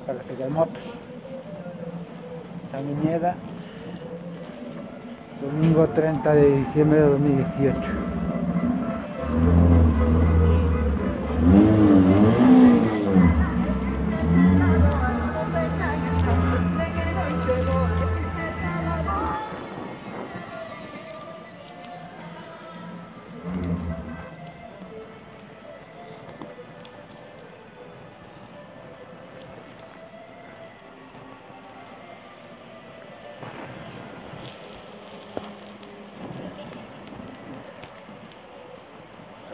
parece que hay motos. Samiñeda, domingo 30 de diciembre de 2018.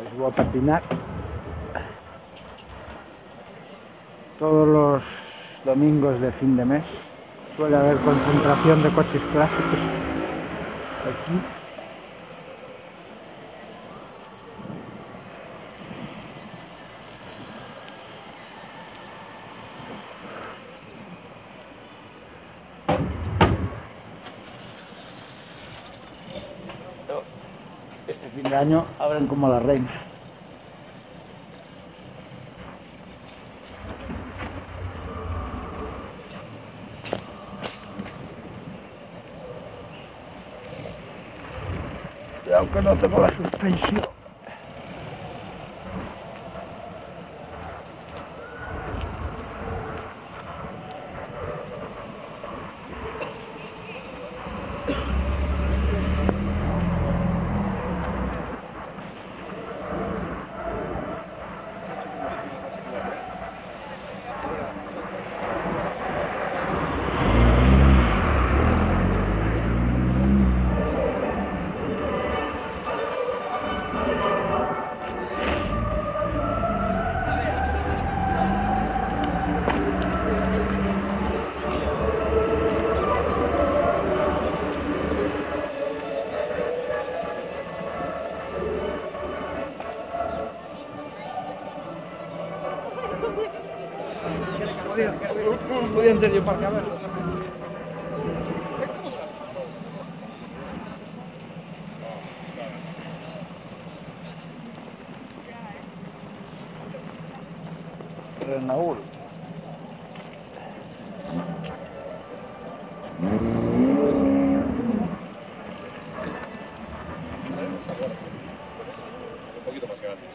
Les voy a patinar todos los domingos de fin de mes. Suele haber concentración de coches clásicos aquí. Este fin de año abren como la reina. Aunque no tengo la suspensión. Podía entrar yo para acá, a ver. Renault. Un poquito más grandes.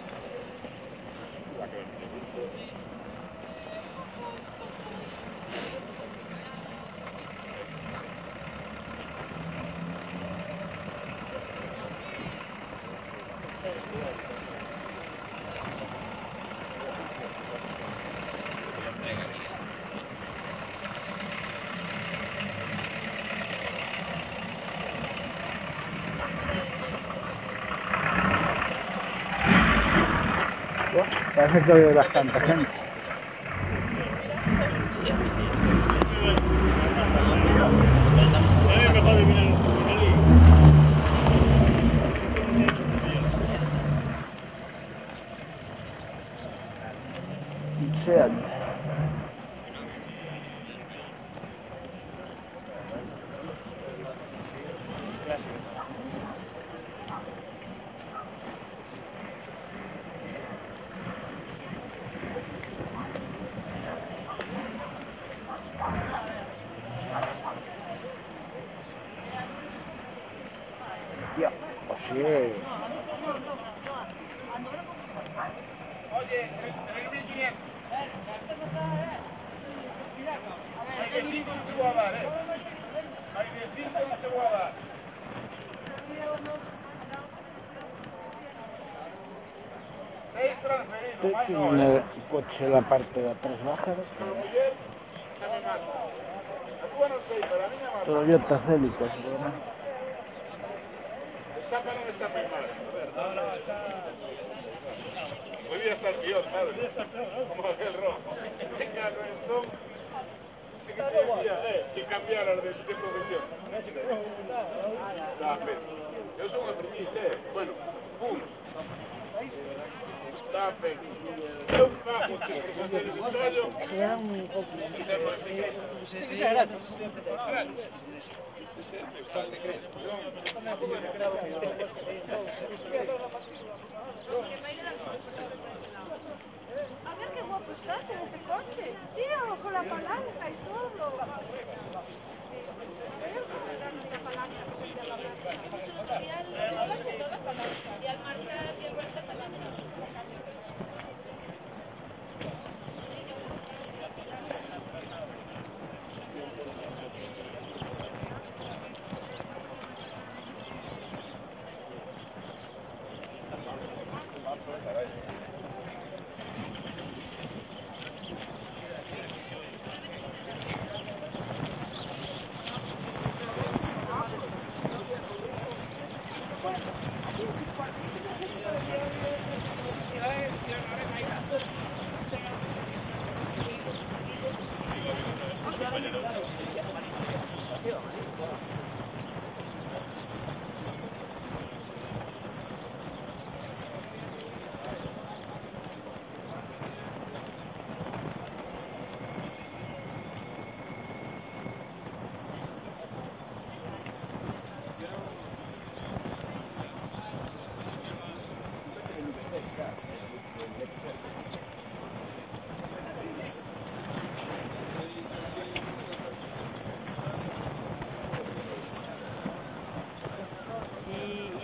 Parece que hay bastante gente. Seat. Ya, pues sí. Oye, el 1500. Hay de 5 no te voy a dar, Hay de 5 no te voy a dar. Seis transferidos, más no, Tiene el coche en la parte de atrás baja. Pero mujer, se me mata. A tú no sé, pero a mí me mata. Toyota Celica, ¿verdad? El chapa no está muy mal. A ver, podría estar peor, ¿sabes? Como aquel rojo. Venga, Rentón. Sí que te decía, que cambiaras de profesión. Yo soy un aprendiz, Bueno, pum. Tapen. Eu pago que por facer ese ensayo. Este que sea gratis. Gratis. A ver qué guapo estás en ese coche, tío, con la palabra. Y al marchar te la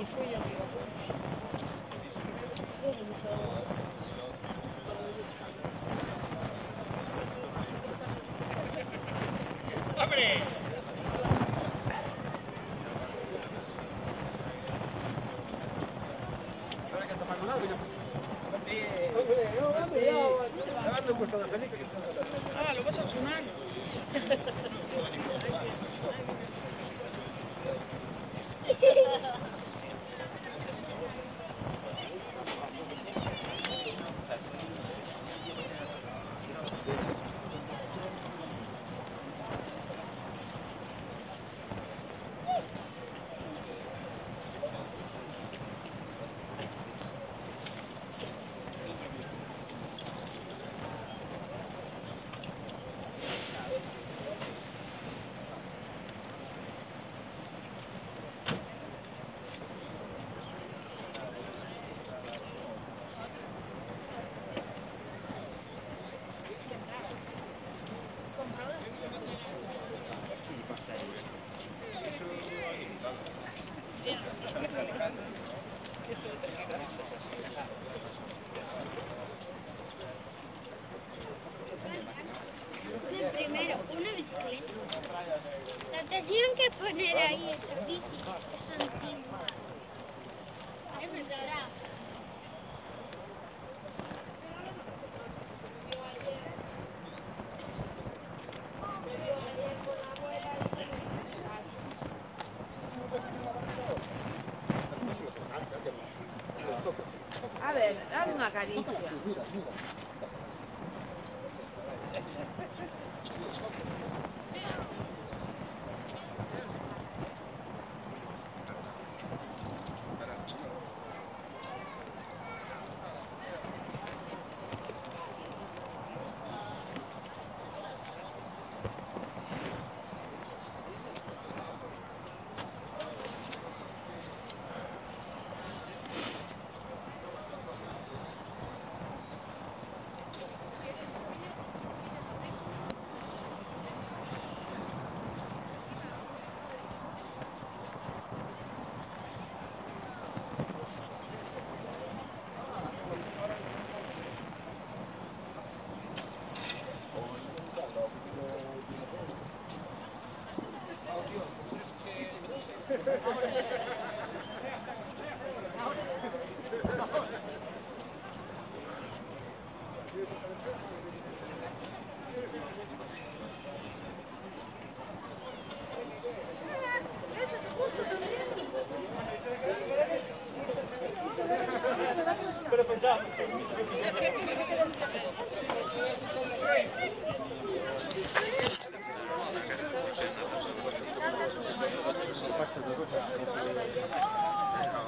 y fui yo. ¡Hombre! Ah, lo vas a sonar. De primero, una bicicleta. La tenían que poner ahí, esa bici, es antigua. Es verdad. A ver, dale una caricia.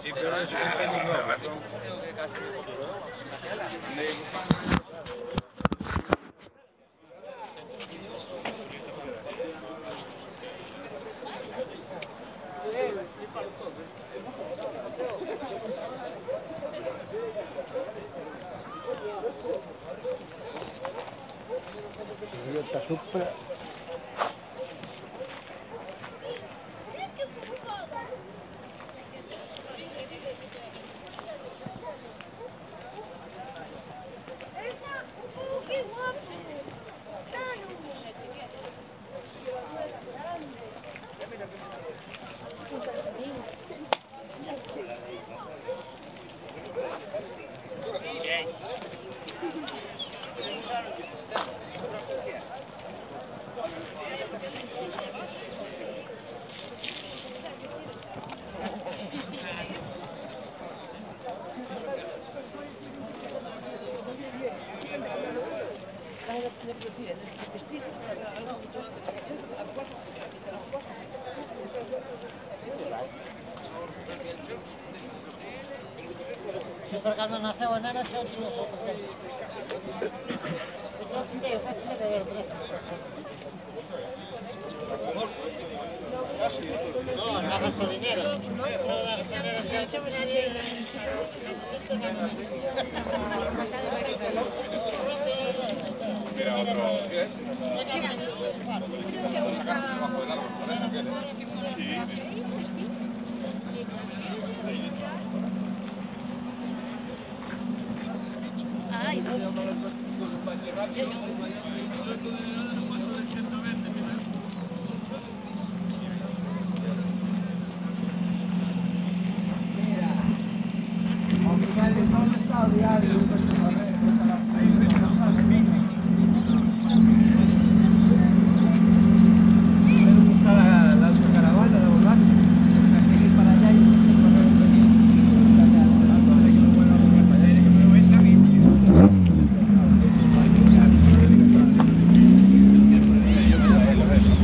Sí, pero es técnico. Toyota Supra Siempre cuando nace o nena se oye nosotros. No, no gasto dinero. Pero la gasolina se echa pues Mira, otro. ¿Quieres? Lo sacaron debajo del árbol. Ay, Dios.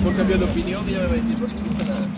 Por cambiar de opinión y ya me va a decir, no te gusta nada.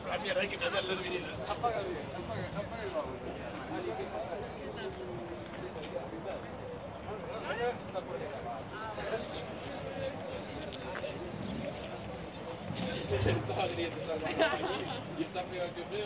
La mierda, hay que cambiar los vinilos. Apaga el Está agriete, y está peor que feo.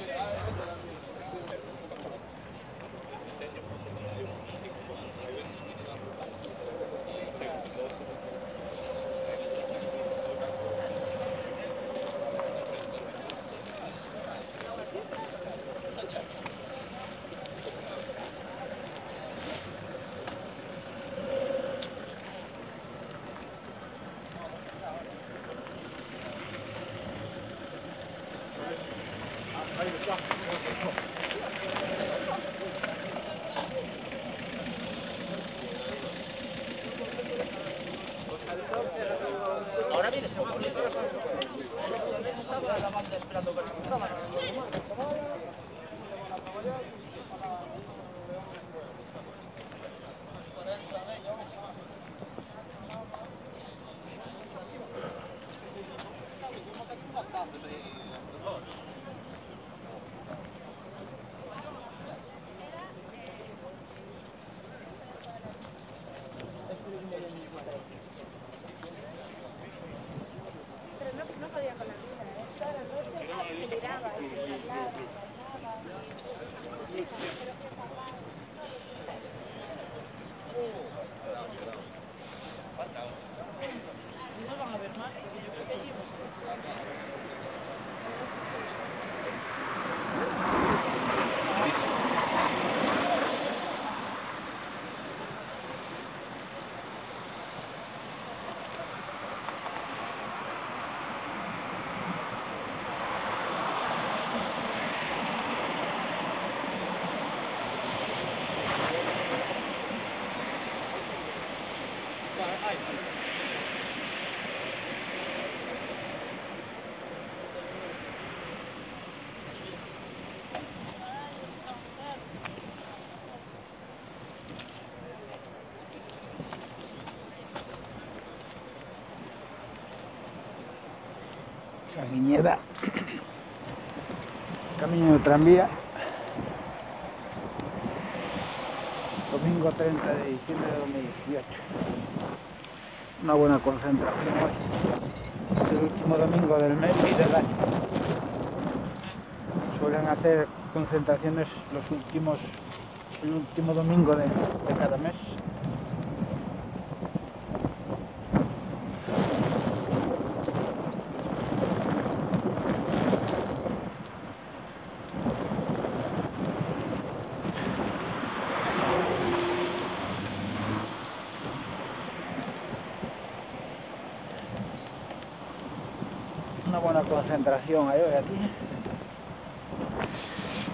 Ahora viene, estaba la banda esperando que No podía con la vida, ¿eh? Toda la noche me tiraba y me hablaba. No van a ver más, porque yo creo que allí Sanguiñeda, camino de tranvía, domingo 30 de diciembre de 2018. Una buena concentración hoy. Es el último domingo del mes y del año. Suelen hacer concentraciones el último domingo de cada mes. buena concentración hay hoy aquí.